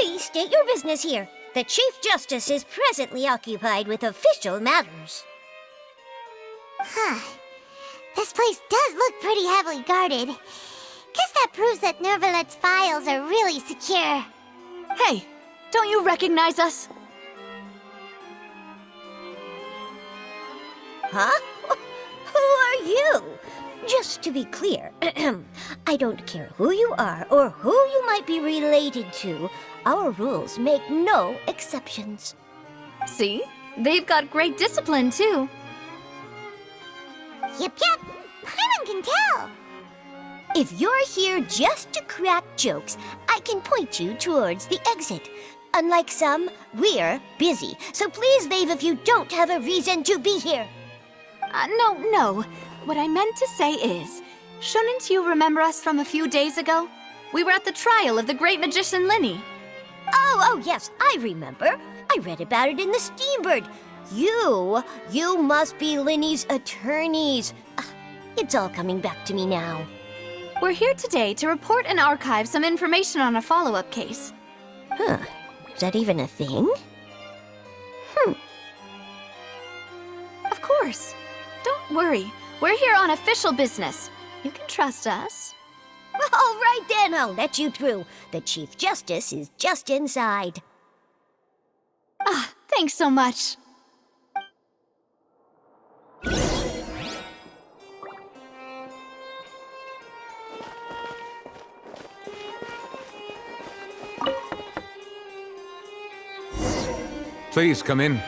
Please state your business here. The Chief Justice is presently occupied with official matters. This place does look pretty heavily guarded. Guess that proves that Nervalet's files are really secure. Hey, don't you recognize us? Huh? Who are you? Just to be clear, I don't care who you are or who you might be related to. Our rules make no exceptions. See? They've got great discipline, too. Yep. Paimon can tell. If you're here just to crack jokes, I can point you towards the exit. Unlike some, we're busy, so please leave if you don't have a reason to be here. No. What I meant to say is, shouldn't you remember us from a few days ago? We were at the trial of the great magician Linny. Oh, yes, I remember. I read about it in the Steambird. You must be Linny's attorneys. It's all coming back to me now. We're here today to report and archive some information on a follow-up case. Huh. Is that even a thing? Of course. Don't worry. We're here on official business. You can trust us. All right then, I'll let you through. The Chief Justice is just inside. Thanks so much. Please come in.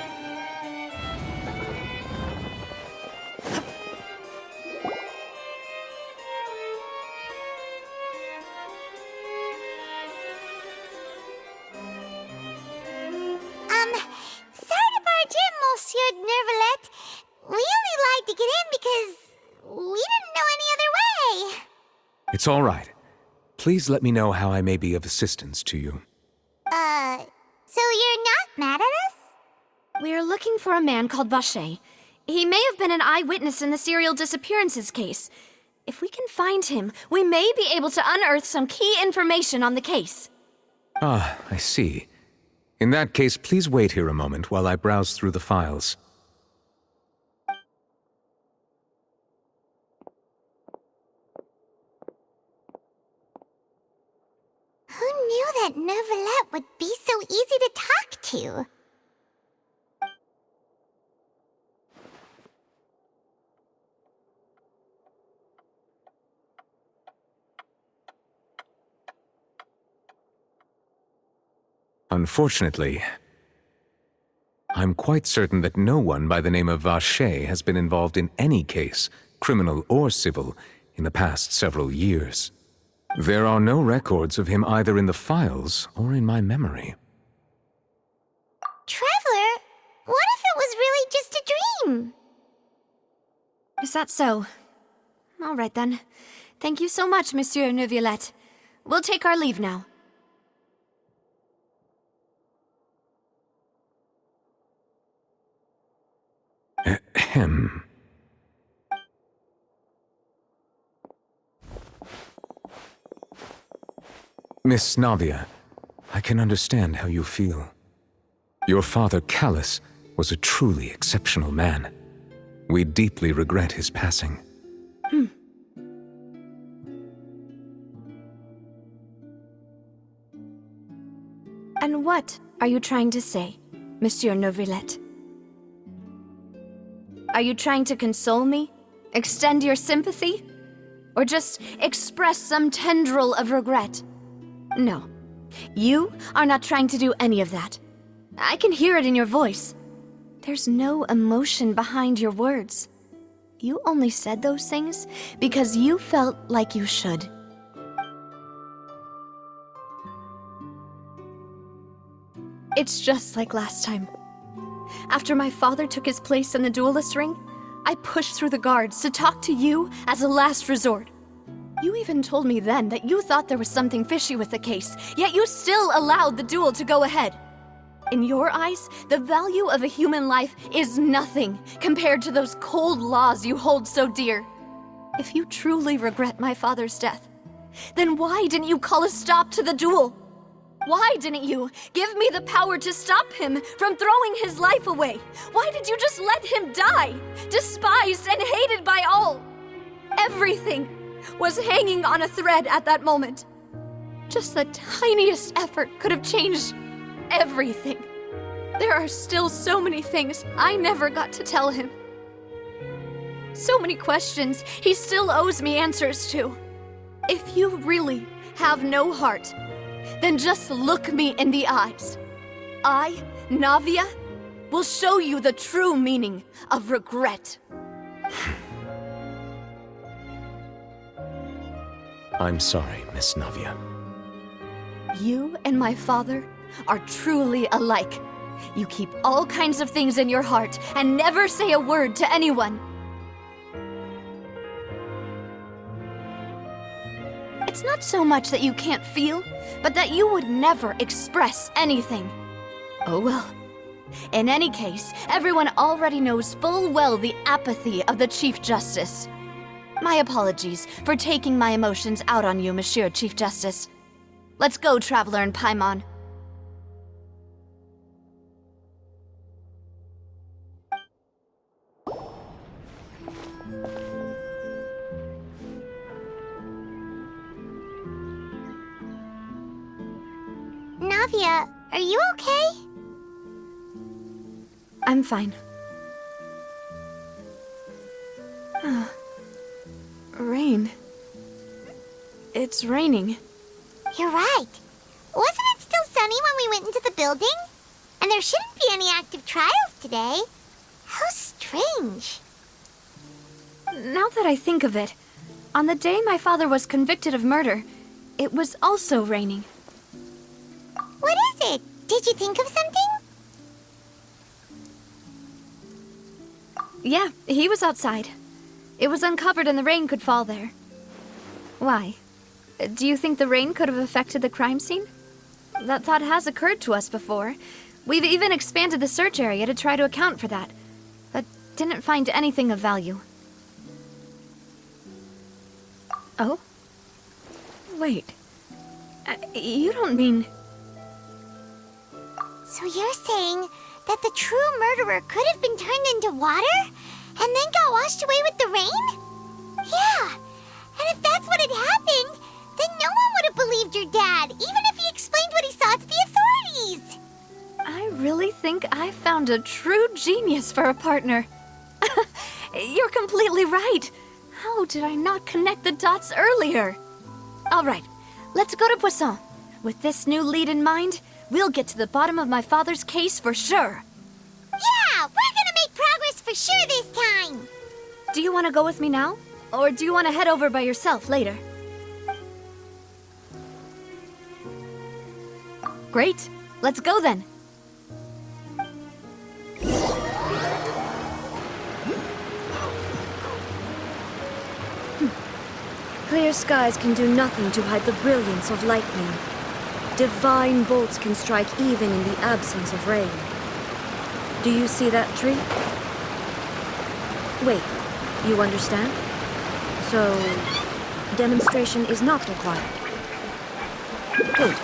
Sorry to barge in, Monsieur Nervalet. We only lied to get in because we didn't know any other way. It's all right. Please let me know how I may be of assistance to you. So you're not mad at us? We're looking for a man called Vacher. He may have been an eyewitness in the serial disappearances case. If we can find him, we may be able to unearth some key information on the case. Ah, I see. In that case, please wait here a moment while I browse through the files. Who knew that Nervalet would be so easy to talk to? Unfortunately, I'm quite certain that no one by the name of Vacher has been involved in any case, criminal or civil, in the past several years. There are no records of him either in the files or in my memory. Traveler, what if it was really just a dream? Is that so? All right then. Thank you so much, Monsieur Neuvillette. We'll take our leave now. Ahem. Miss Navia, I can understand how you feel. Your father, Callus, was a truly exceptional man. We deeply regret his passing. And what are you trying to say, Monsieur Neuvillette? Are you trying to console me? Extend your sympathy? Or just express some tendril of regret? No. You are not trying to do any of that. I can hear it in your voice. There's no emotion behind your words. You only said those things because you felt like you should. It's just like last time. After my father took his place in the duelist ring, I pushed through the guards to talk to you as a last resort. You even told me then that you thought there was something fishy with the case, yet you still allowed the duel to go ahead. In your eyes, the value of a human life is nothing compared to those cold laws you hold so dear. If you truly regret my father's death, then why didn't you call a stop to the duel? Why didn't you give me the power to stop him from throwing his life away? Why did you just let him die, despised and hated by all? Everything was hanging on a thread at that moment. Just the tiniest effort could have changed everything. There are still so many things I never got to tell him. So many questions he still owes me answers to. If you really have no heart, then just look me in the eyes. I, Navia, will show you the true meaning of regret. I'm sorry, Miss Navia. You and my father are truly alike. You keep all kinds of things in your heart and never say a word to anyone. It's not so much that you can't feel, but that you would never express anything. Oh well. In any case, everyone already knows full well the apathy of the Chief Justice. My apologies for taking my emotions out on you, Monsieur Chief Justice. Let's go, Traveler and Paimon. Navia, are you okay? I'm fine. Rain. It's raining. You're right. Wasn't it still sunny when we went into the building? And there shouldn't be any active trials today. How strange. Now that I think of it, on the day my father was convicted of murder, it was also raining. What is it? Did you think of something? Yeah, he was outside. It was uncovered and the rain could fall there. Why? Do you think the rain could have affected the crime scene? That thought has occurred to us before. We've even expanded the search area to try to account for that, but didn't find anything of value. Oh? Wait. You don't mean... So you're saying that the true murderer could have been turned into water and then got washed away with the rain? Yeah, and if that's what had happened, then no one would have believed your dad, even if he explained what he saw to the authorities. I really think I found a true genius for a partner. You're completely right. How did I not connect the dots earlier? All right, let's go to Poisson. With this new lead in mind, we'll get to the bottom of my father's case for sure. Yeah, we're gonna make progress for sure this time. Do you want to go with me now? Or do you want to head over by yourself later? Great. Let's go then. Clear skies can do nothing to hide the brilliance of lightning. Divine bolts can strike even in the absence of rain. Do you see that tree? Wait, you understand? So, demonstration is not required. Good.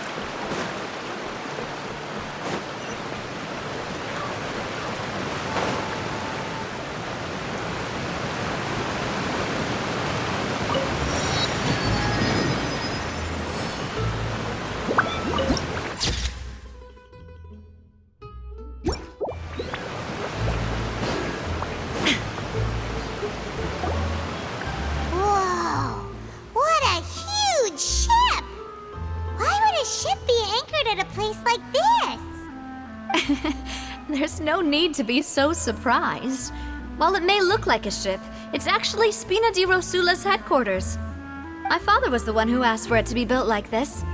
Whoa, what a huge ship! Why would a ship be anchored at a place like this? There's no need to be so surprised. While it may look like a ship, it's actually Spina di Rosula's headquarters. My father was the one who asked for it to be built like this.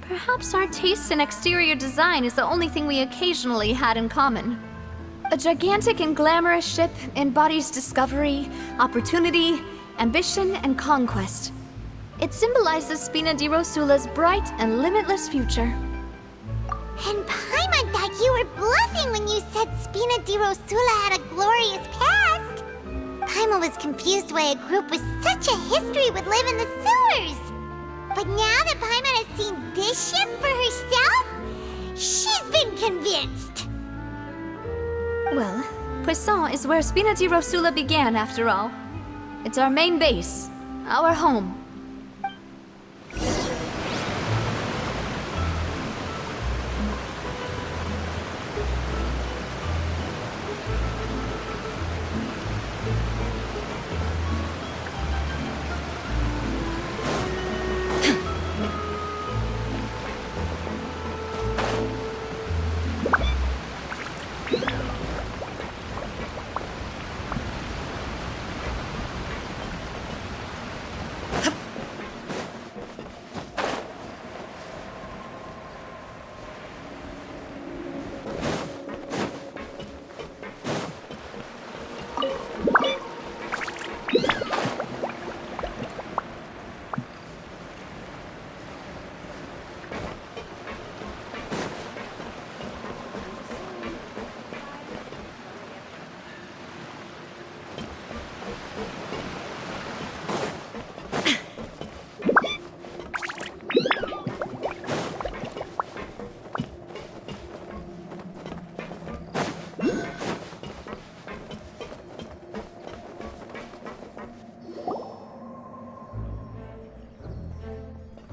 Perhaps our taste in exterior design is the only thing we occasionally had in common. A gigantic and glamorous ship embodies discovery, opportunity, ambition, and conquest. It symbolizes Spina di Rosula's bright and limitless future. And Paimon thought you were bluffing when you said Spina di Rosula had a glorious past. Paimon was confused why a group with such a history would live in the sewers. But now that Paimon has seen this ship for herself? She's been convinced. Well, Poisson is where Spina di Rosula began, after all. It's our main base, our home.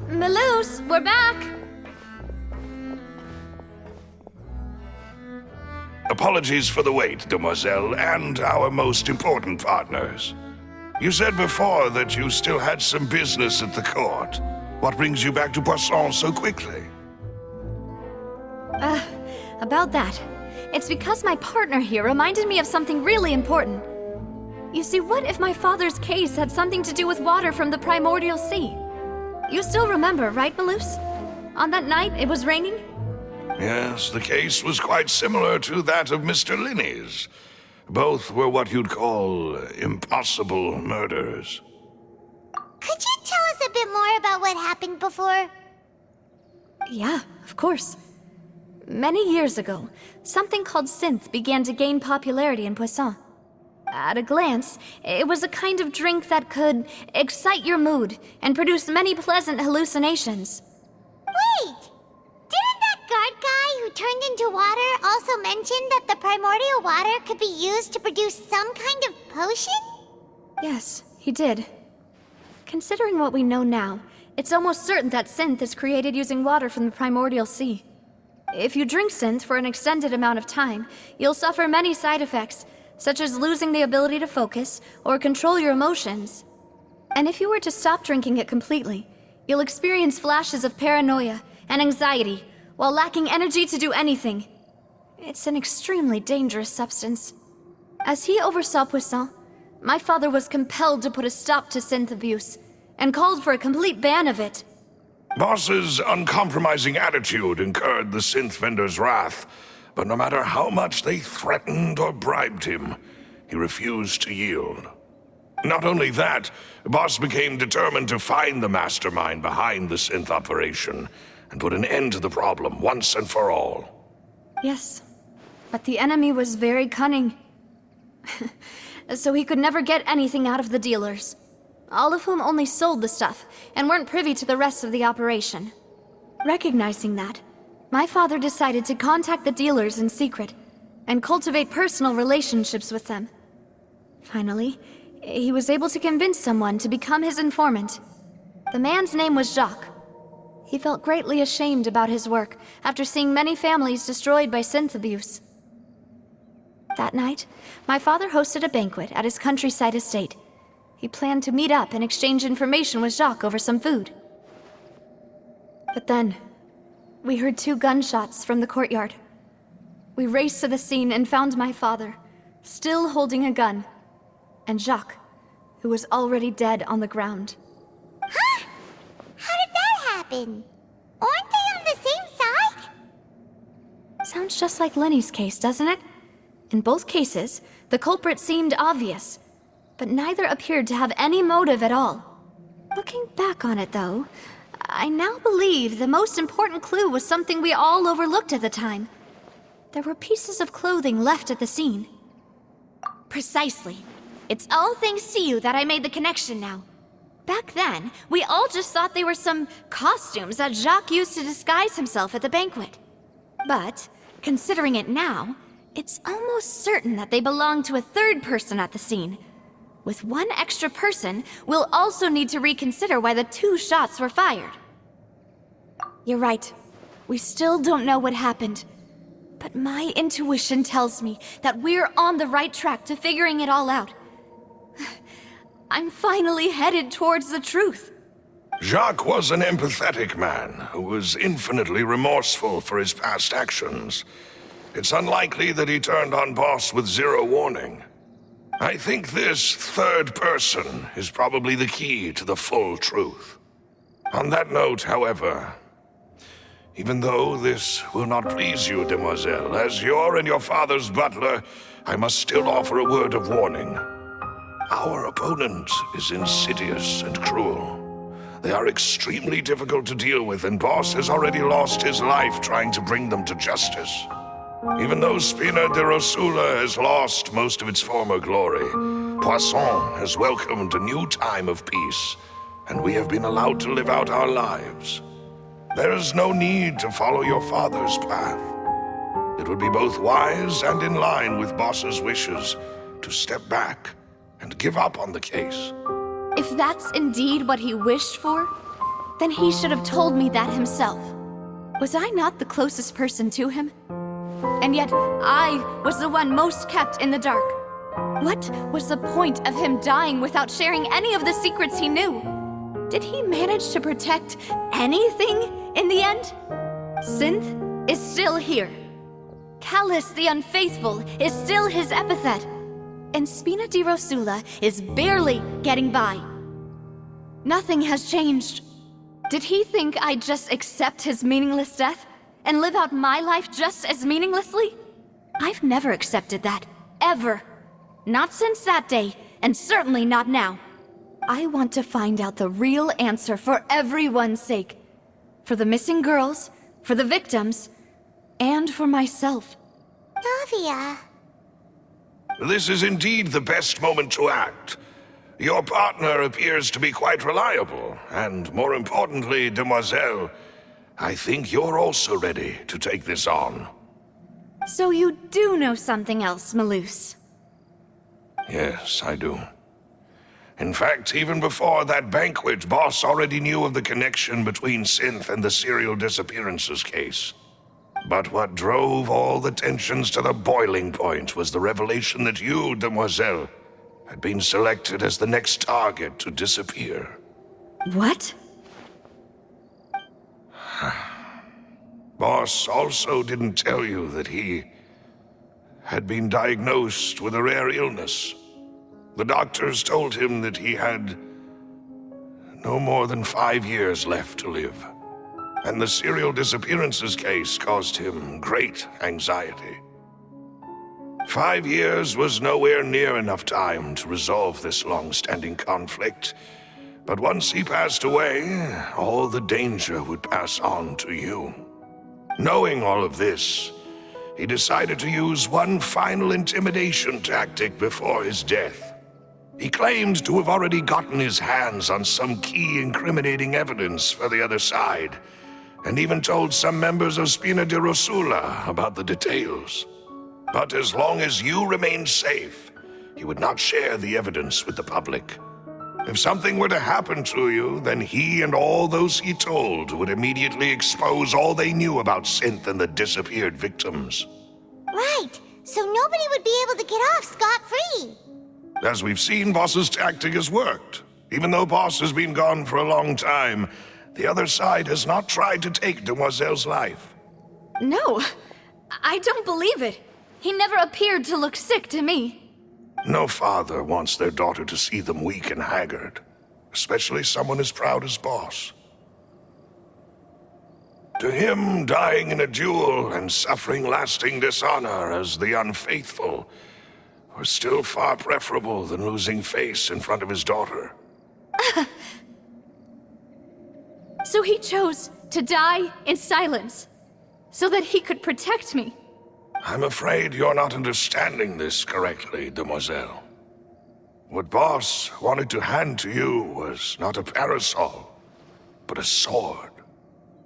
Melus, we're back! Apologies for the wait, demoiselle, and our most important partners. You said before that you still had some business at the court. What brings you back to Poisson so quickly? About that. It's because my partner here reminded me of something really important. You see, what if my father's case had something to do with water from the primordial sea? You still remember, right, Melus? On that night, it was raining? Yes, the case was quite similar to that of Mr. Linney's. Both were what you'd call impossible murders. Could you tell us a bit more about what happened before? Yeah, of course. Many years ago, something called synth began to gain popularity in Poisson. At a glance, it was a kind of drink that could excite your mood and produce many pleasant hallucinations. Wait! Didn't that guard guy who turned into water also mention that the primordial water could be used to produce some kind of potion? Yes, he did. Considering what we know now, it's almost certain that synth is created using water from the primordial sea. If you drink synth for an extended amount of time, you'll suffer many side effects, such as losing the ability to focus or control your emotions. And if you were to stop drinking it completely, you'll experience flashes of paranoia and anxiety while lacking energy to do anything. It's an extremely dangerous substance. As he oversaw Poisson, my father was compelled to put a stop to synth abuse and called for a complete ban of it. Boss's uncompromising attitude incurred the synth vendor's wrath, but no matter how much they threatened or bribed him, he refused to yield. Not only that, Boss became determined to find the mastermind behind the synth operation and put an end to the problem once and for all. Yes, but the enemy was very cunning. So he could never get anything out of the dealers, all of whom only sold the stuff and weren't privy to the rest of the operation. Recognizing that, my father decided to contact the dealers in secret and cultivate personal relationships with them. Finally, he was able to convince someone to become his informant. The man's name was Jacques. He felt greatly ashamed about his work after seeing many families destroyed by synth abuse. That night, my father hosted a banquet at his countryside estate. He planned to meet up and exchange information with Jacques over some food. But then, we heard 2 gunshots from the courtyard. We raced to the scene and found my father, still holding a gun, and Jacques, who was already dead on the ground. Huh? How did that happen? Aren't they on the same side? Sounds just like Lenny's case, doesn't it? In both cases, the culprit seemed obvious, but neither appeared to have any motive at all. Looking back on it, though, I now believe the most important clue was something we all overlooked at the time. There were pieces of clothing left at the scene. Precisely. It's all thanks to you that I made the connection now. Back then, we all just thought they were some costumes that Jacques used to disguise himself at the banquet. But, considering it now, it's almost certain that they belong to a third person at the scene. With one extra person, we'll also need to reconsider why the 2 shots were fired. You're right. We still don't know what happened. But my intuition tells me that we're on the right track to figuring it all out. I'm finally headed towards the truth. Jacques was an empathetic man who was infinitely remorseful for his past actions. It's unlikely that he turned on Boss with 0 warning. I think this third person is probably the key to the full truth. On that note, however, even though this will not please you, demoiselle, as your and your father's butler, I must still offer a word of warning. Our opponent is insidious and cruel. They are extremely difficult to deal with, and Boss has already lost his life trying to bring them to justice. Even though Spina de Rosula has lost most of its former glory, Poisson has welcomed a new time of peace, and we have been allowed to live out our lives. There is no need to follow your father's path. It would be both wise and in line with Boss's wishes to step back and give up on the case. If that's indeed what he wished for, then he should have told me that himself. Was I not the closest person to him? And yet, I was the one most kept in the dark. What was the point of him dying without sharing any of the secrets he knew? Did he manage to protect anything in the end? Synth is still here. Callus the Unfaithful is still his epithet. And Spina di Rosula is barely getting by. Nothing has changed. Did he think I'd just accept his meaningless death and live out my life just as meaninglessly? I've never accepted that, ever. Not since that day, and certainly not now. I want to find out the real answer for everyone's sake. For the missing girls, for the victims, and for myself. Navia. This is indeed the best moment to act. Your partner appears to be quite reliable, and more importantly, demoiselle, I think you're also ready to take this on. So you do know something else, Melus? Yes, I do. In fact, even before that banquet, Boss already knew of the connection between Synth and the serial disappearances case. But what drove all the tensions to the boiling point was the revelation that you, demoiselle, had been selected as the next target to disappear. What? Boss also didn't tell you that he had been diagnosed with a rare illness. The doctors told him that he had no more than 5 years left to live. And the serial disappearances case caused him great anxiety. 5 years was nowhere near enough time to resolve this long-standing conflict. But once he passed away, all the danger would pass on to you. Knowing all of this, he decided to use one final intimidation tactic before his death. He claimed to have already gotten his hands on some key incriminating evidence for the other side, and even told some members of Spina di Rosula about the details. But as long as you remained safe, he would not share the evidence with the public. If something were to happen to you, then he and all those he told would immediately expose all they knew about Synth and the disappeared victims. Right, so nobody would be able to get off scot-free. As we've seen, Boss's tactic has worked. Even though Boss has been gone for a long time, the other side has not tried to take Demoiselle's life. No, I don't believe it. He never appeared to look sick to me. No father wants their daughter to see them weak and haggard, especially someone as proud as Boss. To him, dying in a duel and suffering lasting dishonor as the Unfaithful was still far preferable than losing face in front of his daughter. So he chose to die in silence, so that he could protect me. I'm afraid you're not understanding this correctly, demoiselle. What Boss wanted to hand to you was not a parasol, but a sword.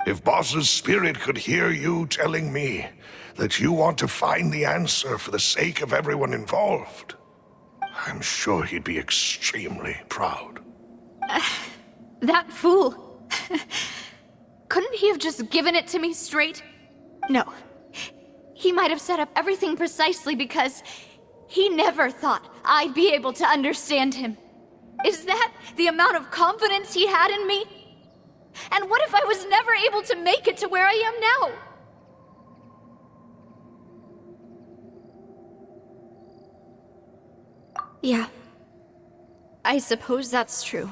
If Boss's spirit could hear you telling me that you want to find the answer for the sake of everyone involved, I'm sure he'd be extremely proud. That fool. Couldn't he have just given it to me straight? No. He might have set up everything precisely because he never thought I'd be able to understand him. Is that the amount of confidence he had in me? And what if I was never able to make it to where I am now? Yeah. I suppose that's true.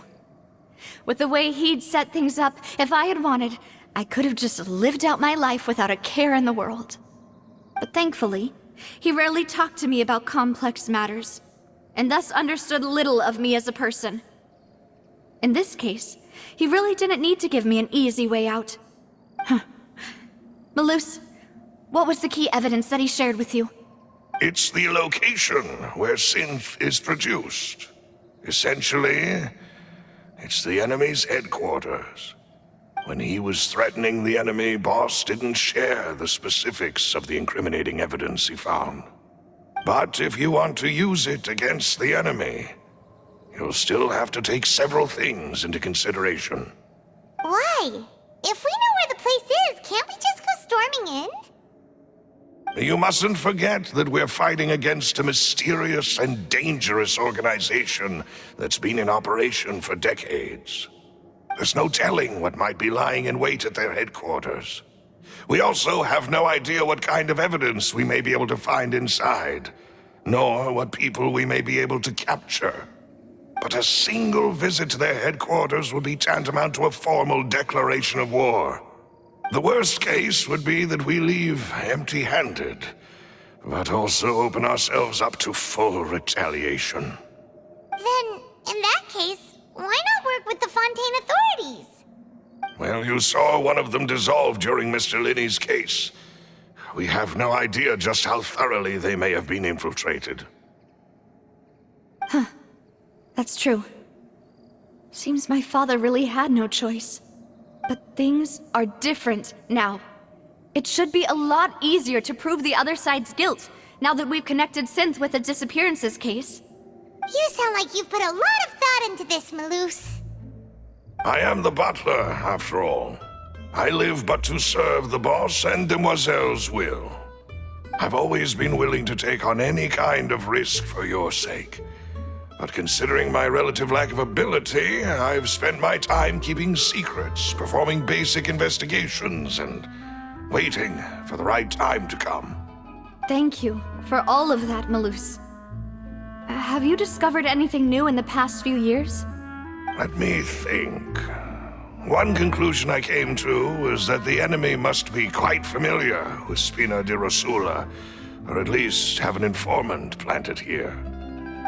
With the way he'd set things up, if I had wanted, I could have just lived out my life without a care in the world. But thankfully, he rarely talked to me about complex matters, and thus understood little of me as a person. In this case, he really didn't need to give me an easy way out. Melus, what was the key evidence that he shared with you? It's the location where synth is produced. Essentially, it's the enemy's headquarters. When he was threatening the enemy, Boss didn't share the specifics of the incriminating evidence he found. But if you want to use it against the enemy, you'll still have to take several things into consideration. Why? If we know where the place is, can't we just go storming in? You mustn't forget that we're fighting against a mysterious and dangerous organization that's been in operation for decades. There's no telling what might be lying in wait at their headquarters. We also have no idea what kind of evidence we may be able to find inside, nor what people we may be able to capture. But a single visit to their headquarters would be tantamount to a formal declaration of war. The worst case would be that we leave empty-handed, but also open ourselves up to full retaliation. Then, in that case, why not work with the Fontaine authorities? Well, you saw one of them dissolve during Mr. Linney's case. We have no idea just how thoroughly they may have been infiltrated. That's true. Seems my father really had no choice. But things are different now. It should be a lot easier to prove the other side's guilt, now that we've connected Synth with the disappearances case. You sound like you've put a lot of thought into this, Melus. I am the butler, after all. I live but to serve the boss and Demoiselle's will. I've always been willing to take on any kind of risk for your sake. But considering my relative lack of ability, I've spent my time keeping secrets, performing basic investigations, and waiting for the right time to come. Thank you for all of that, Melus. Have you discovered anything new in the past few years? Let me think. One conclusion I came to was that the enemy must be quite familiar with Spina di Rosula, or at least have an informant planted here.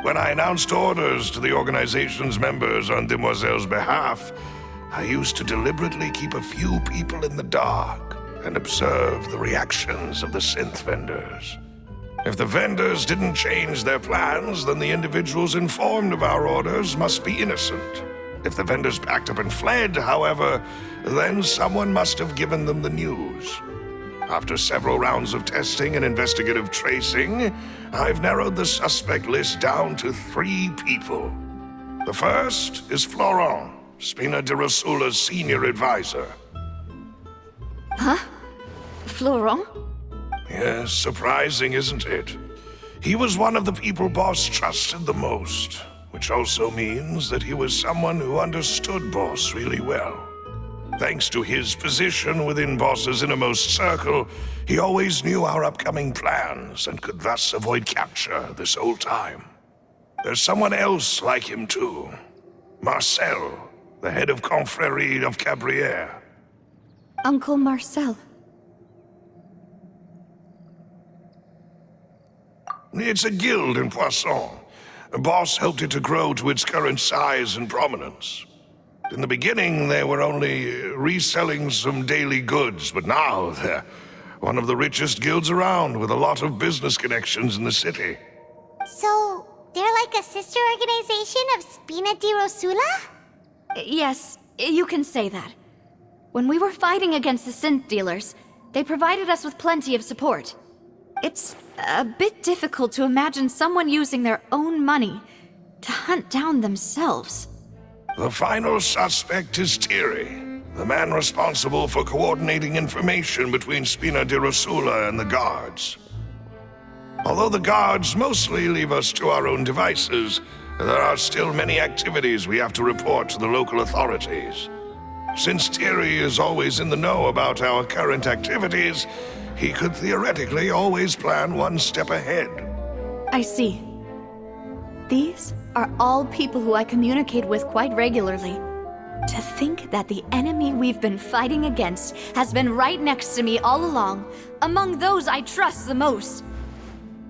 When I announced orders to the organization's members on Demoiselle's behalf, I used to deliberately keep a few people in the dark and observe the reactions of the synth vendors. If the vendors didn't change their plans, then the individuals informed of our orders must be innocent. If the vendors packed up and fled, however, then someone must have given them the news. After several rounds of testing and investigative tracing, I've narrowed the suspect list down to 3 people. The first is Florent, Spina di Rosula's senior advisor. Huh? Florent? Yes, surprising, isn't it? He was one of the people Boss trusted the most, which also means that he was someone who understood Boss really well. Thanks to his position within Boss's innermost circle, he always knew our upcoming plans and could thus avoid capture this whole time. There's someone else like him too. Marcel, the head of Confrérie of Cabrières. Uncle Marcel. It's a guild in Poisson. Boss helped it to grow to its current size and prominence. In the beginning, they were only reselling some daily goods, but now they're one of the richest guilds around with a lot of business connections in the city. So, they're like a sister organization of Spina di Rosula? Yes, you can say that. When we were fighting against the synth dealers, they provided us with plenty of support. It's a bit difficult to imagine someone using their own money to hunt down themselves. The final suspect is Thierry, the man responsible for coordinating information between Spina di Rosula and the guards. Although the guards mostly leave us to our own devices, there are still many activities we have to report to the local authorities. Since Thierry is always in the know about our current activities, he could theoretically always plan one step ahead. I see. These are all people who I communicate with quite regularly. To think that the enemy we've been fighting against has been right next to me all along, among those I trust the most.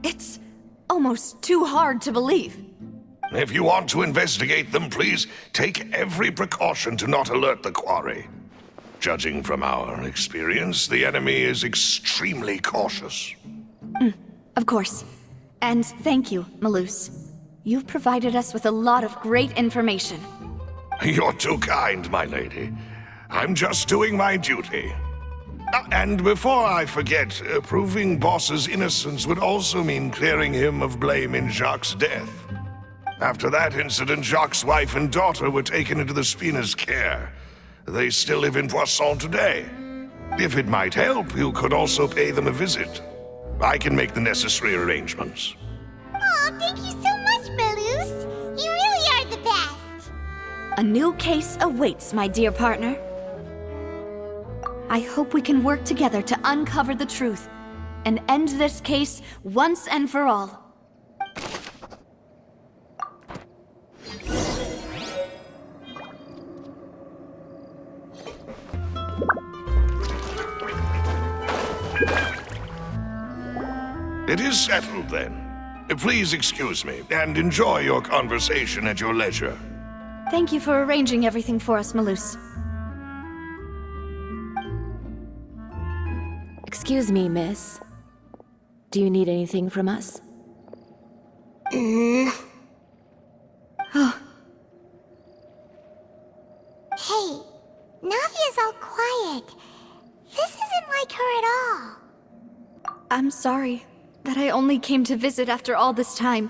It's almost too hard to believe. If you want to investigate them, please take every precaution to not alert the quarry. Judging from our experience, the enemy is extremely cautious. Of course. And thank you, Melus. You've provided us with a lot of great information. You're too kind, my lady. I'm just doing my duty. And before I forget, proving Boss's innocence would also mean clearing him of blame in Jacques' death. After that incident, Jacques' wife and daughter were taken into the Spina's care. They still live in Poisson today. If it might help, you could also pay them a visit. I can make the necessary arrangements. Aw, thank you so much, Melus. You really are the best. A new case awaits, my dear partner. I hope we can work together to uncover the truth and end this case once and for all. It is settled, then. Please excuse me, and enjoy your conversation at your leisure. Thank you for arranging everything for us, Melus. Excuse me, miss. Do you need anything from us? Hey, Navia's all quiet. This isn't like her at all. I'm sorry that I only came to visit after all this time.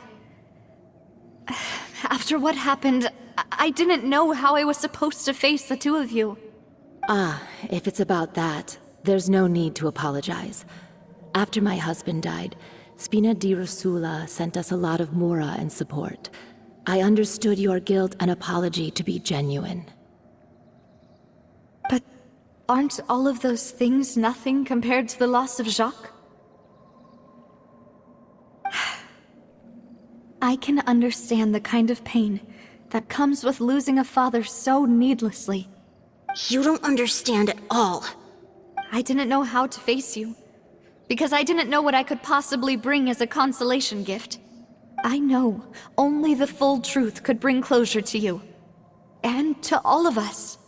After what happened, I didn't know how I was supposed to face the two of you. Ah, if it's about that, there's no need to apologize. After my husband died, Spina di Rosula sent us a lot of mora and support. I understood your guilt and apology to be genuine. But aren't all of those things nothing compared to the loss of Jacques? I can understand the kind of pain that comes with losing a father so needlessly. You don't understand at all. I didn't know how to face you, because I didn't know what I could possibly bring as a consolation gift. I know only the full truth could bring closure to you, and to all of us.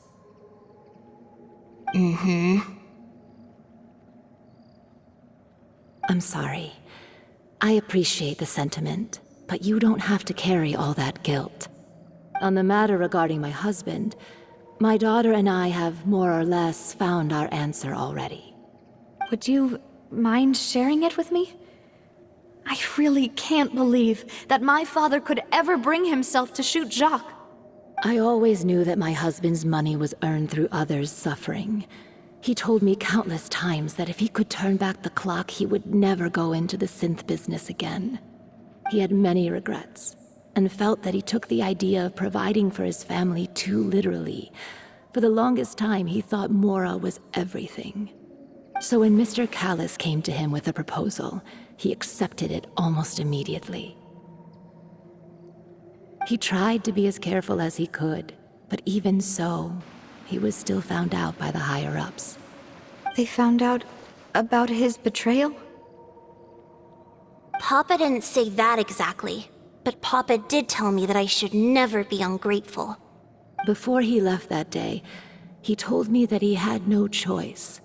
I'm sorry. I appreciate the sentiment, but you don't have to carry all that guilt. On the matter regarding my husband, my daughter and I have more or less found our answer already. Would you mind sharing it with me? I really can't believe that my father could ever bring himself to shoot Jacques. I always knew that my husband's money was earned through others' suffering. He told me countless times that if he could turn back the clock, he would never go into the synth business again. He had many regrets, and felt that he took the idea of providing for his family too literally. For the longest time, he thought Mora was everything. So when Mr. Callis came to him with a proposal, he accepted it almost immediately. He tried to be as careful as he could, but even so, he was still found out by the higher-ups. They found out about his betrayal? Papa didn't say that exactly, but Papa did tell me that I should never be ungrateful. Before he left that day, he told me that he had no choice.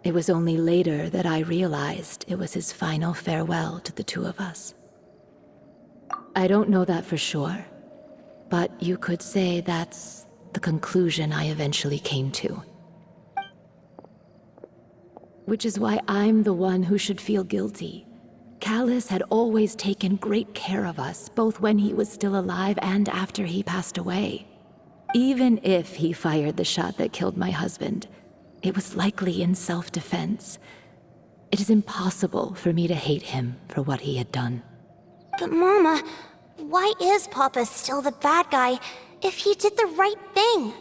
It was only later that I realized it was his final farewell to the two of us. I don't know that for sure. But you could say that's the conclusion I eventually came to. Which is why I'm the one who should feel guilty. Callus had always taken great care of us, both when he was still alive and after he passed away. Even if he fired the shot that killed my husband, it was likely in self-defense. It is impossible for me to hate him for what he had done. But Mama, why is Papa still the bad guy if he did the right thing?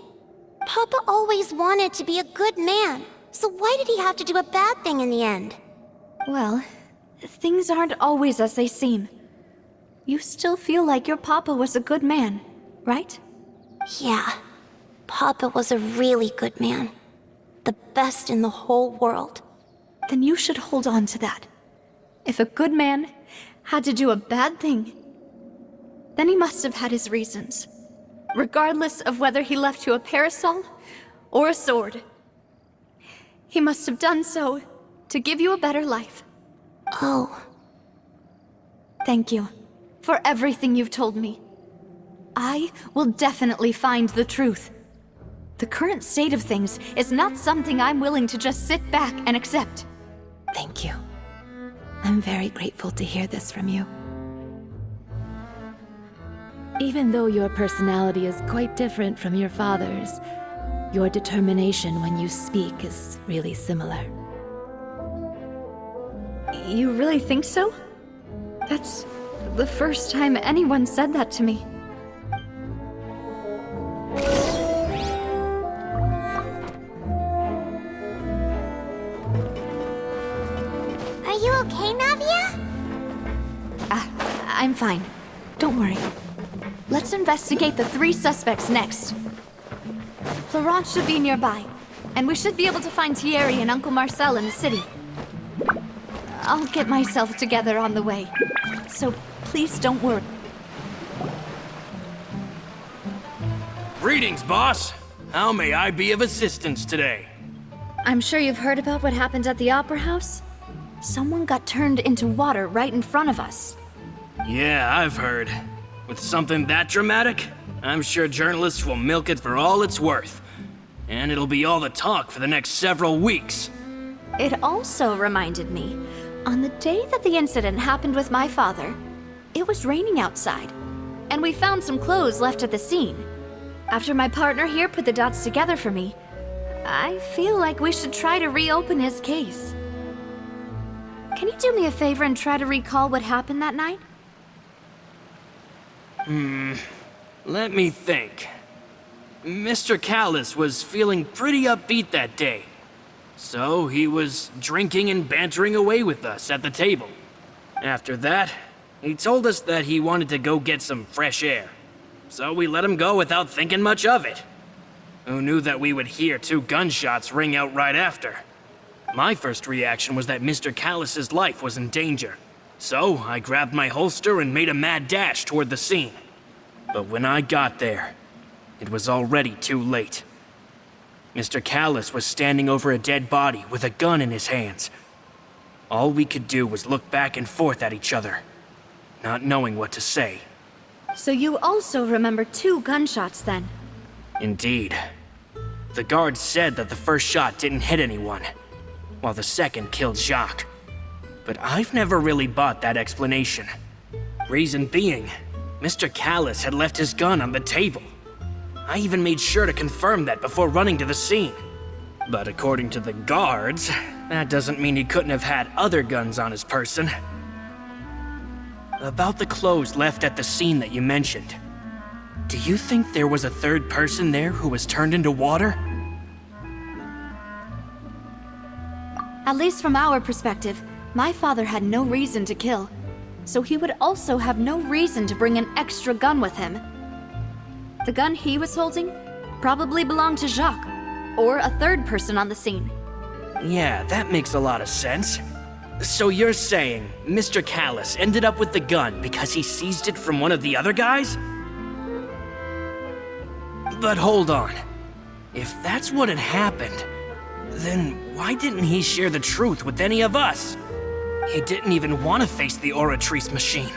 Papa always wanted to be a good man, so why did he have to do a bad thing in the end? Well, things aren't always as they seem. You still feel like your papa was a good man, right? Yeah, Papa was a really good man. The best in the whole world. Then you should hold on to that. If a good man had to do a bad thing, then he must have had his reasons. Regardless of whether he left you a parasol or a sword. He must have done so to give you a better life. Oh. Thank you for everything you've told me. I will definitely find the truth. The current state of things is not something I'm willing to just sit back and accept. Thank you. I'm very grateful to hear this from you. Even though your personality is quite different from your father's, your determination when you speak is really similar. You really think so? That's the first time anyone said that to me. Are you okay, Navia? I'm fine. Don't worry. Let's investigate the 3 suspects next. Florent should be nearby, and we should be able to find Thierry and Uncle Marcel in the city. I'll get myself together on the way, so please don't worry. Greetings, boss. How may I be of assistance today? I'm sure you've heard about what happened at the Opera House. Someone got turned into water right in front of us. Yeah, I've heard. With something that dramatic, I'm sure journalists will milk it for all it's worth. And it'll be all the talk for the next several weeks. It also reminded me, on the day that the incident happened with my father, it was raining outside, and we found some clothes left at the scene. After my partner here put the dots together for me, I feel like we should try to reopen his case. Can you do me a favor and try to recall what happened that night? Let me think. Mr. Callus was feeling pretty upbeat that day. So he was drinking and bantering away with us at the table. After that, he told us that he wanted to go get some fresh air. So we let him go without thinking much of it. Who knew that we would hear 2 gunshots ring out right after? My first reaction was that Mr. Callus's life was in danger. So I grabbed my holster and made a mad dash toward the scene. But when I got there, it was already too late. Mr. Callus was standing over a dead body with a gun in his hands. All we could do was look back and forth at each other, not knowing what to say. So you also remember 2 gunshots then? Indeed. The guard said that the first shot didn't hit anyone, while the second killed Jacques. But I've never really bought that explanation. Reason being, Mr. Callus had left his gun on the table. I even made sure to confirm that before running to the scene. But according to the guards, that doesn't mean he couldn't have had other guns on his person. About the clothes left at the scene that you mentioned, do you think there was a 3rd person there who was turned into water? At least from our perspective, my father had no reason to kill, so he would also have no reason to bring an extra gun with him. The gun he was holding probably belonged to Jacques, or a 3rd person on the scene. Yeah, that makes a lot of sense. So you're saying Mr. Callus ended up with the gun because he seized it from one of the other guys? But hold on. If that's what had happened, then why didn't he share the truth with any of us? He didn't even want to face the Oratrice machine.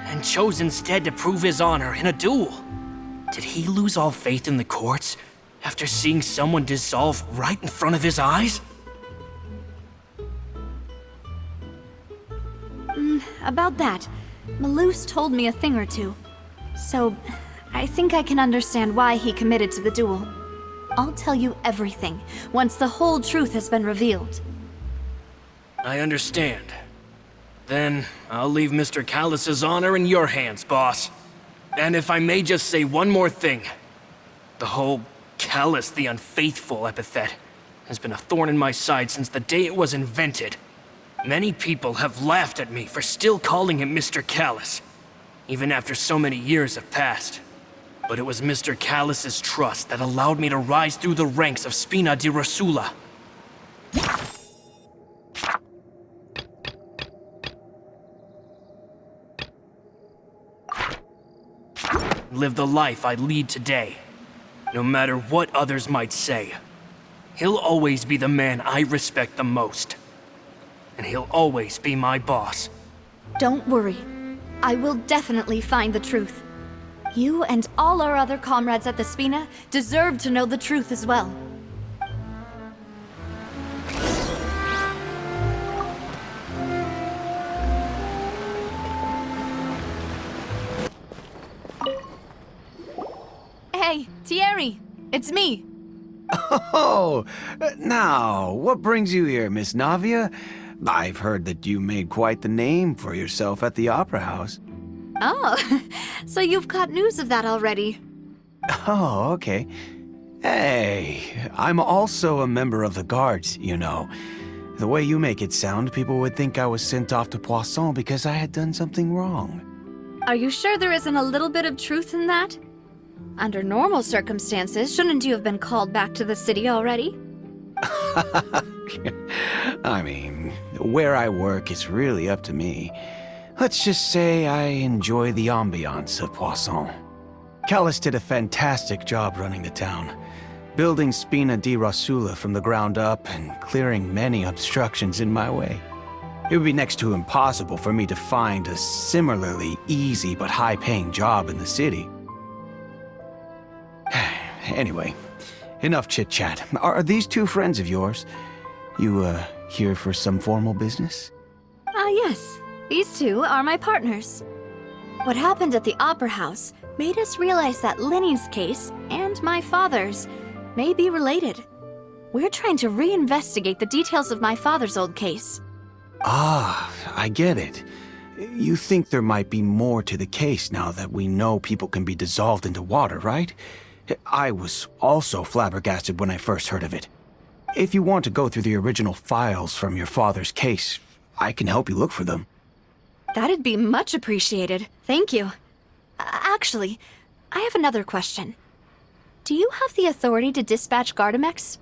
and chose instead to prove his honor in a duel. Did he lose all faith in the courts after seeing someone dissolve right in front of his eyes? About that, Melus told me a thing or two. So, I think I can understand why he committed to the duel. I'll tell you everything once the whole truth has been revealed. I understand. Then, I'll leave Mr. Callus's honor in your hands, boss. And if I may just say one more thing. The whole Callus the Unfaithful epithet has been a thorn in my side since the day it was invented. Many people have laughed at me for still calling him Mr. Callus, even after so many years have passed. But it was Mr. Callus's trust that allowed me to rise through the ranks of Spina di Rosula. Live the life I lead today, no matter what others might say. He'll always be the man I respect the most. And he'll always be my boss. Don't worry. I will definitely find the truth. You and all our other comrades at the Spina deserve to know the truth as well. Hey, Thierry! It's me! Oh, now, what brings you here, Miss Navia? I've heard that you made quite the name for yourself at the Opera House. Oh, so you've got news of that already. Oh, okay. Hey, I'm also a member of the Guards, you know. The way you make it sound, people would think I was sent off to Poisson because I had done something wrong. Are you sure there isn't a little bit of truth in that? Under normal circumstances, shouldn't you have been called back to the city already? I mean, where I work is really up to me. Let's just say I enjoy the ambiance of Poisson. Callus did a fantastic job running the town, building Spina di Rosula from the ground up and clearing many obstructions in my way. It would be next to impossible for me to find a similarly easy but high-paying job in the city. Anyway, enough chit-chat. Are these two friends of yours? You, here for some formal business? Yes. These two are my partners. What happened at the Opera House made us realize that Lenny's case and my father's may be related. We're trying to reinvestigate the details of my father's old case. Ah, I get it. You think there might be more to the case now that we know people can be dissolved into water, right? I was also flabbergasted when I first heard of it. If you want to go through the original files from your father's case, I can help you look for them. That'd be much appreciated. Thank you. Actually, I have another question. Do you have the authority to dispatch Gardamex?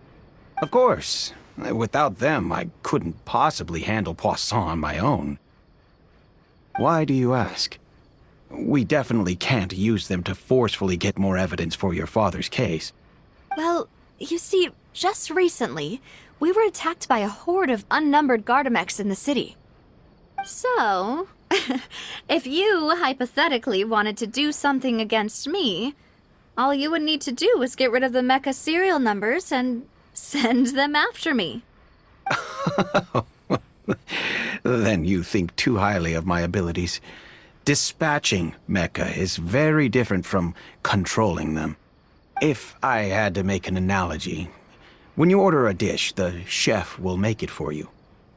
Of course. Without them, I couldn't possibly handle Poisson on my own. Why do you ask? We definitely can't use them to forcefully get more evidence for your father's case. Well, you see, just recently, we were attacked by a horde of unnumbered Gardamex in the city. So, if you hypothetically wanted to do something against me, all you would need to do is get rid of the mecha serial numbers and send them after me. Then you think too highly of my abilities. Dispatching mecha is very different from controlling them. If I had to make an analogy, when you order a dish, the chef will make it for you.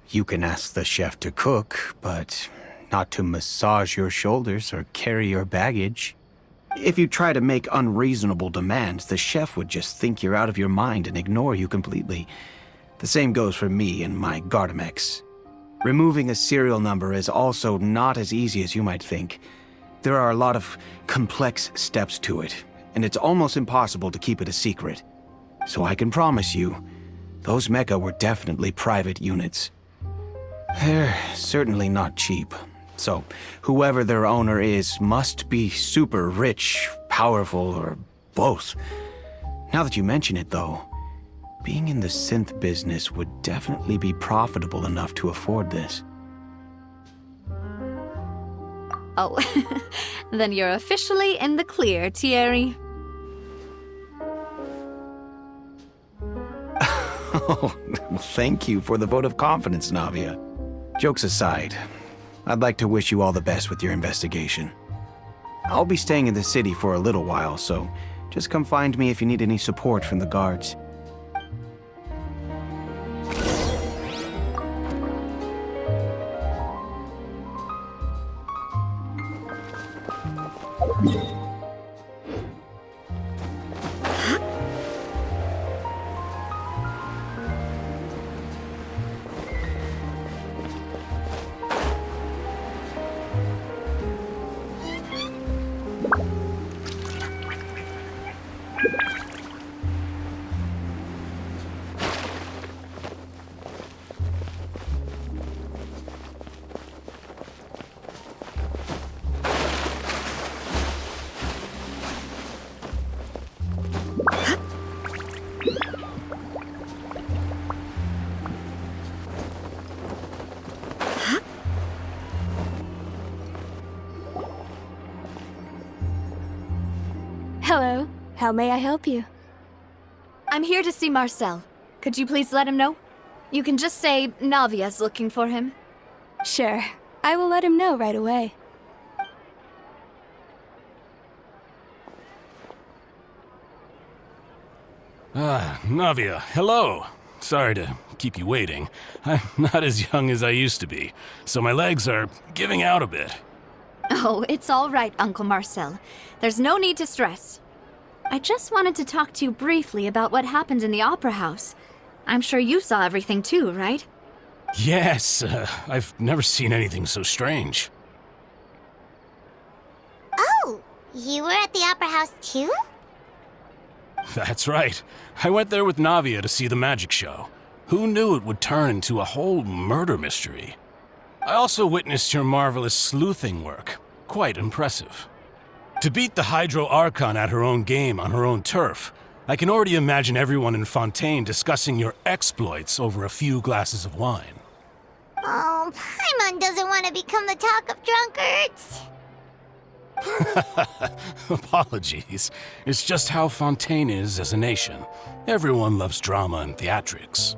You can ask the chef to cook, but not to massage your shoulders or carry your baggage. If you try to make unreasonable demands, the chef would just think you're out of your mind and ignore you completely. The same goes for me and my Gardamex. Removing a serial number is also not as easy as you might think. There are a lot of complex steps to it, and it's almost impossible to keep it a secret. So I can promise you, those mecha were definitely private units. They're certainly not cheap. So whoever their owner is must be super rich, powerful, or both. Now that you mention it, though, being in the synth business would definitely be profitable enough to afford this. Oh, then you're officially in the clear, Thierry. Oh, well, thank you for the vote of confidence, Navia. Jokes aside, I'd like to wish you all the best with your investigation. I'll be staying in the city for a little while, so just come find me if you need any support from the guards. Hello. How may I help you? I'm here to see Marcel. Could you please let him know? You can just say Navia's looking for him. Sure. I will let him know right away. Navia, hello. Sorry to keep you waiting. I'm not as young as I used to be, so my legs are giving out a bit. Oh, it's all right, Uncle Marcel. There's no need to stress. I just wanted to talk to you briefly about what happened in the opera house. I'm sure you saw everything too, right? Yes, I've never seen anything so strange. Oh, you were at the opera house too? That's right. I went there with Navia to see the magic show. Who knew it would turn into a whole murder mystery? I also witnessed your marvelous sleuthing work. Quite impressive. To beat the Hydro Archon at her own game on her own turf, I can already imagine everyone in Fontaine discussing your exploits over a few glasses of wine. Oh, Paimon doesn't want to become the talk of drunkards. Apologies. It's just how Fontaine is as a nation. Everyone loves drama and theatrics.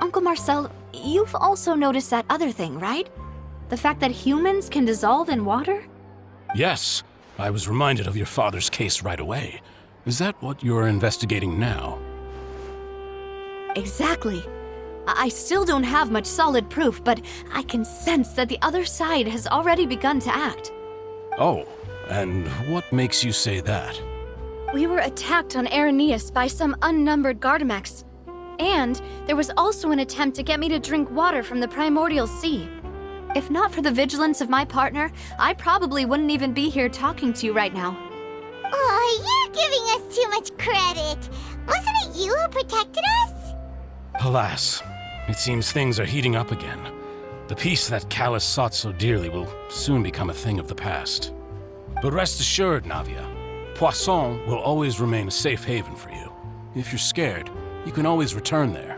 Uncle Marcel, you've also noticed that other thing, right? The fact that humans can dissolve in water? Yes, I was reminded of your father's case right away. Is that what you're investigating now? Exactly. I still don't have much solid proof, but I can sense that the other side has already begun to act. Oh, and what makes you say that? We were attacked on Araneus by some unnumbered Gardamex. And there was also an attempt to get me to drink water from the primordial sea. If not for the vigilance of my partner, I probably wouldn't even be here talking to you right now. Oh, you're giving us too much credit. Wasn't it you who protected us? Alas, it seems things are heating up again. The peace that Callus sought so dearly will soon become a thing of the past. But rest assured, Navia, Poisson will always remain a safe haven for you. If you're scared, you can always return there.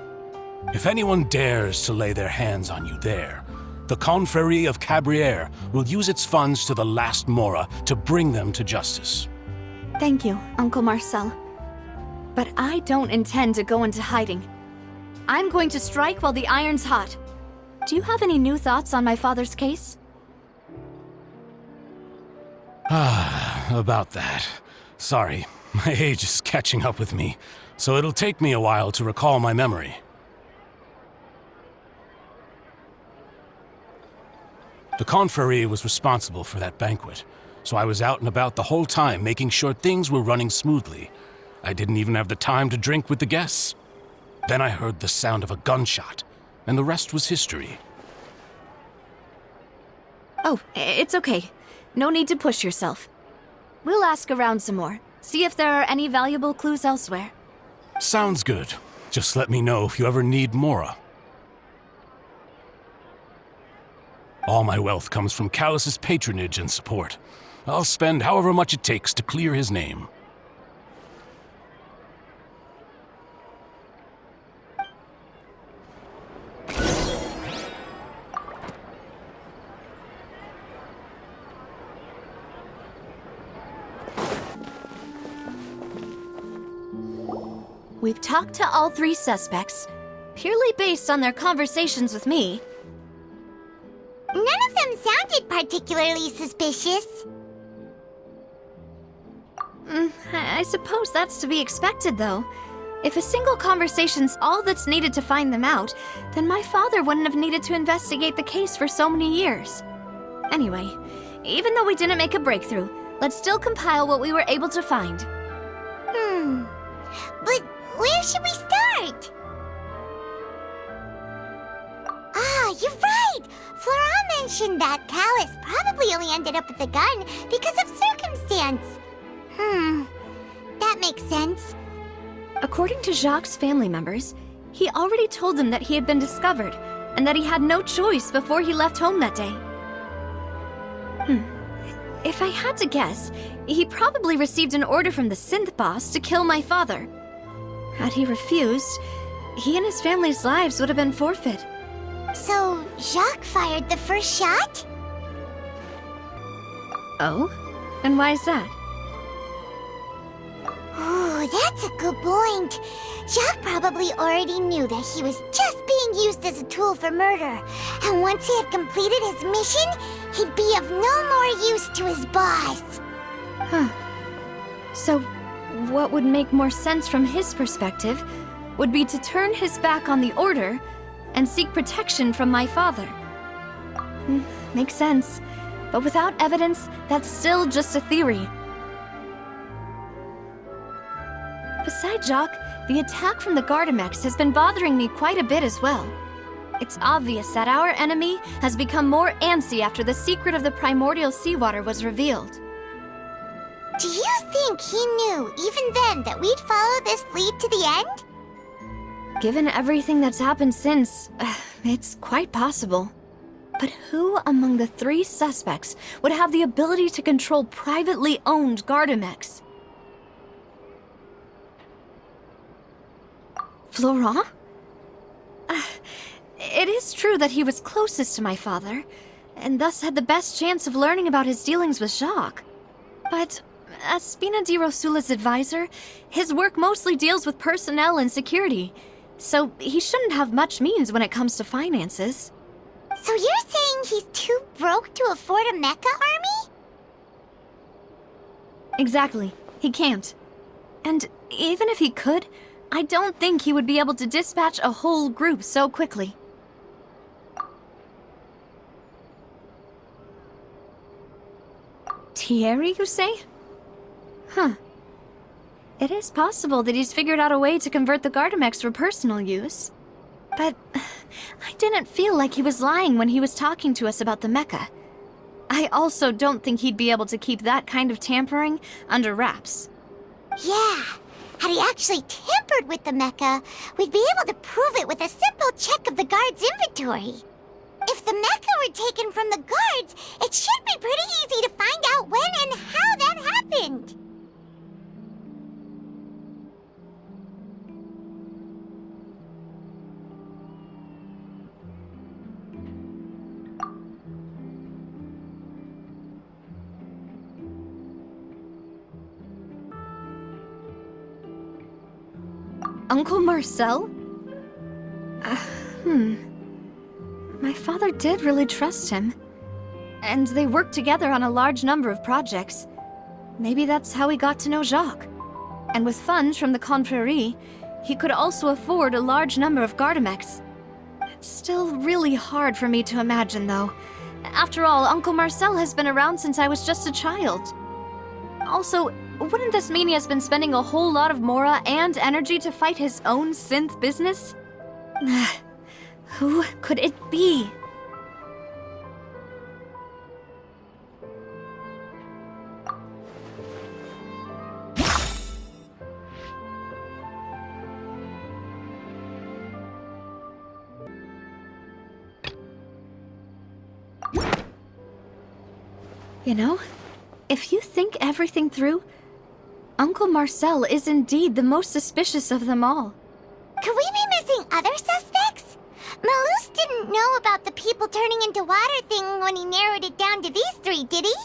If anyone dares to lay their hands on you there, the Confrérie of Cabrières will use its funds to the last Mora to bring them to justice. Thank you, Uncle Marcel. But I don't intend to go into hiding. I'm going to strike while the iron's hot. Do you have any new thoughts on my father's case? About that. Sorry, my age is catching up with me, so it'll take me a while to recall my memory. The Confrérie was responsible for that banquet, so I was out and about the whole time making sure things were running smoothly. I didn't even have the time to drink with the guests. Then I heard the sound of a gunshot, and the rest was history. Oh, it's okay. No need to push yourself. We'll ask around some more, see if there are any valuable clues elsewhere. Sounds good. Just let me know if you ever need Mora. All my wealth comes from Callus's patronage and support. I'll spend however much it takes to clear his name. we've talked to all 3 suspects, purely based on their conversations with me. None of them sounded particularly suspicious. I suppose that's to be expected, though. If a single conversation's all that's needed to find them out, then my father wouldn't have needed to investigate the case for so many years. Anyway, even though we didn't make a breakthrough, let's still compile what we were able to find. But where should we start? Ah, you're right! Florent mentioned that Callus probably only ended up with the gun because of circumstance. That makes sense. According to Jacques' family members, he already told them that he had been discovered, and that he had no choice before he left home that day. If I had to guess, he probably received an order from the synth boss to kill my father. Had he refused, he and his family's lives would have been forfeit. So, Jacques fired the first shot? Oh? And why is that? Ooh, that's a good point. Jacques probably already knew that he was just being used as a tool for murder. And once he had completed his mission, he'd be of no more use to his boss. So, what would make more sense from his perspective would be to turn his back on the order and seek protection from my father. Makes sense. But without evidence, that's still just a theory. Besides Jacques, the attack from the Gardamex has been bothering me quite a bit as well. It's obvious that our enemy has become more antsy after the secret of the primordial seawater was revealed. Do you think he knew, even then, that we'd follow this lead to the end? Given everything that's happened since, it's quite possible. But who among the 3 suspects would have the ability to control privately owned Gardamex? Florent? It is true that he was closest to my father, and thus had the best chance of learning about his dealings with Jacques. But as Spina di Rosula's advisor, his work mostly deals with personnel and security, so he shouldn't have much means when it comes to finances. So you're saying he's too broke to afford a mecha army? Exactly. He can't. And even if he could, I don't think he would be able to dispatch a whole group so quickly. Thierry, you say? It is possible that he's figured out a way to convert the Gardamex for personal use. But I didn't feel like he was lying when he was talking to us about the mecha. I also don't think he'd be able to keep that kind of tampering under wraps. Yeah. Had he actually tampered with the mecha, we'd be able to prove it with a simple check of the guard's inventory. If the mecha were taken from the guards, it should be pretty easy to find out when and how that happened. Uncle Marcel? My father did really trust him. And they worked together on a large number of projects. Maybe that's how he got to know Jacques. And with funds from the Confrérie, he could also afford a large number of Gardamex. It's still really hard for me to imagine, though. After all, Uncle Marcel has been around since I was just a child. Also, wouldn't this mean he has been spending a whole lot of mora and energy to fight his own synth business? Who could it be? You know, if you think everything through, Uncle Marcel is indeed the most suspicious of them all. Could we be missing other suspects? Melus didn't know about the people turning into water thing when he narrowed it down to these 3, did he?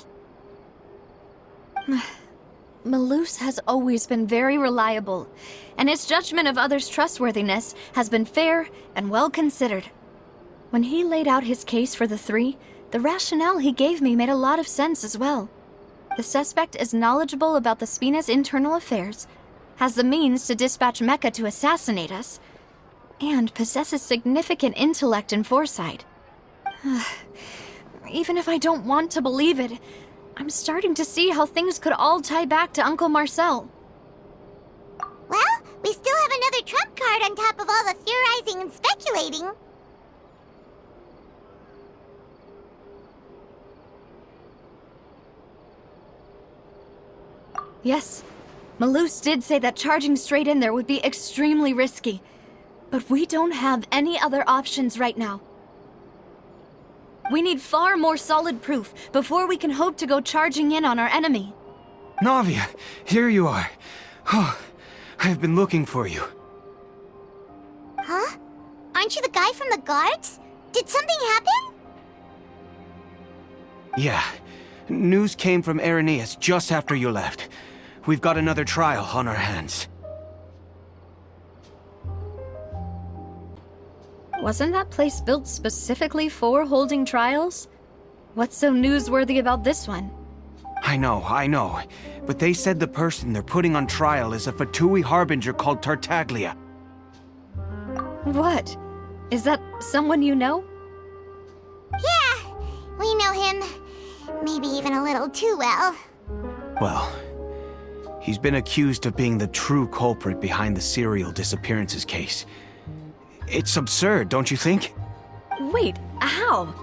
Melus has always been very reliable. and his judgment of others' trustworthiness has been fair and well considered. When he laid out his case for the three, the rationale he gave me made a lot of sense as well. The suspect is knowledgeable about the Spina's internal affairs, has the means to dispatch Mecha to assassinate us, and possesses significant intellect and foresight. Even if I don't want to believe it, I'm starting to see how things could all tie back to Uncle Marcel. Well, we still have another trump card on top of all the theorizing and speculating. Yes, Melus did say that charging straight in there would be extremely risky. But we don't have any other options right now. We need far more solid proof before we can hope to go charging in on our enemy. Navia, here you are. Oh, I've been looking for you. Huh? Aren't you the guy from the guards? Did something happen? Yeah. News came from Irenaeus just after you left. We've got another trial on our hands. Wasn't that place built specifically for holding trials? What's so newsworthy about this one? I know. But they said the person they're putting on trial is a Fatui harbinger called Tartaglia. What? Is that someone you know? Yeah, we know him. Maybe even a little too well. Well, he's been accused of being the true culprit behind the serial disappearances case. It's absurd, don't you think? Wait, how?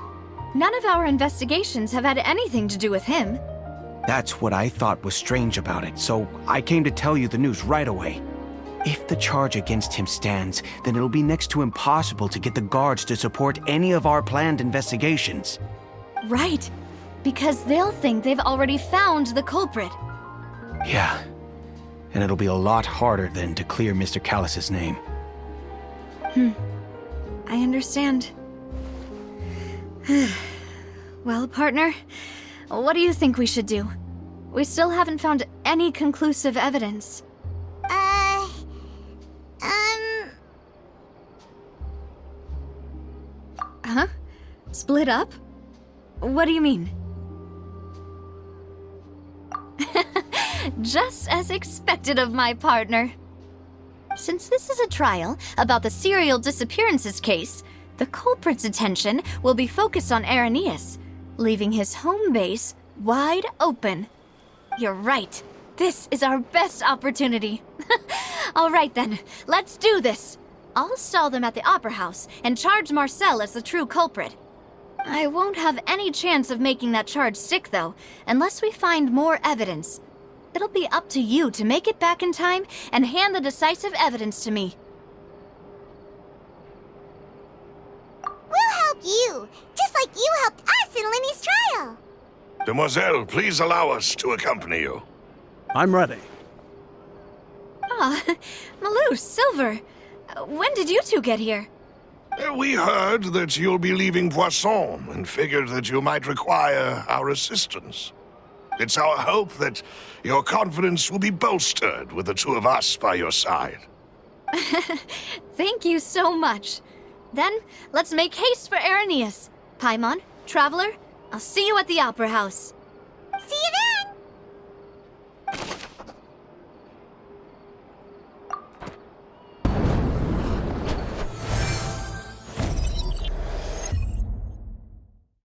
None of our investigations have had anything to do with him. That's what I thought was strange about it, so I came to tell you the news right away. If the charge against him stands, then it'll be next to impossible to get the guards to support any of our planned investigations. Right, because they'll think they've already found the culprit. Yeah, and it'll be a lot harder then to clear Mr. Callus's name. I understand. Well, partner, what do you think we should do? We still haven't found any conclusive evidence. Huh? Split up? What do you mean? Just as expected of my partner. Since this is a trial about the serial disappearances case, the culprit's attention will be focused on Irenaeus, leaving his home base wide open. You're right. This is our best opportunity. All right then, let's do this. I'll stall them at the Opera House and charge Marcel as the true culprit. I won't have any chance of making that charge stick, though, unless we find more evidence. It'll be up to you to make it back in time and hand the decisive evidence to me. We'll help you, just like you helped us in Lenny's trial. Demoiselle, please allow us to accompany you. I'm ready. Ah, Melus, Silver. When did you two get here? We heard that you'll be leaving Poisson and figured that you might require our assistance. It's our hope that your confidence will be bolstered with the two of us by your side. Thank you so much. Then, let's make haste for Irenaeus. Paimon, Traveler, I'll see you at the Opera House.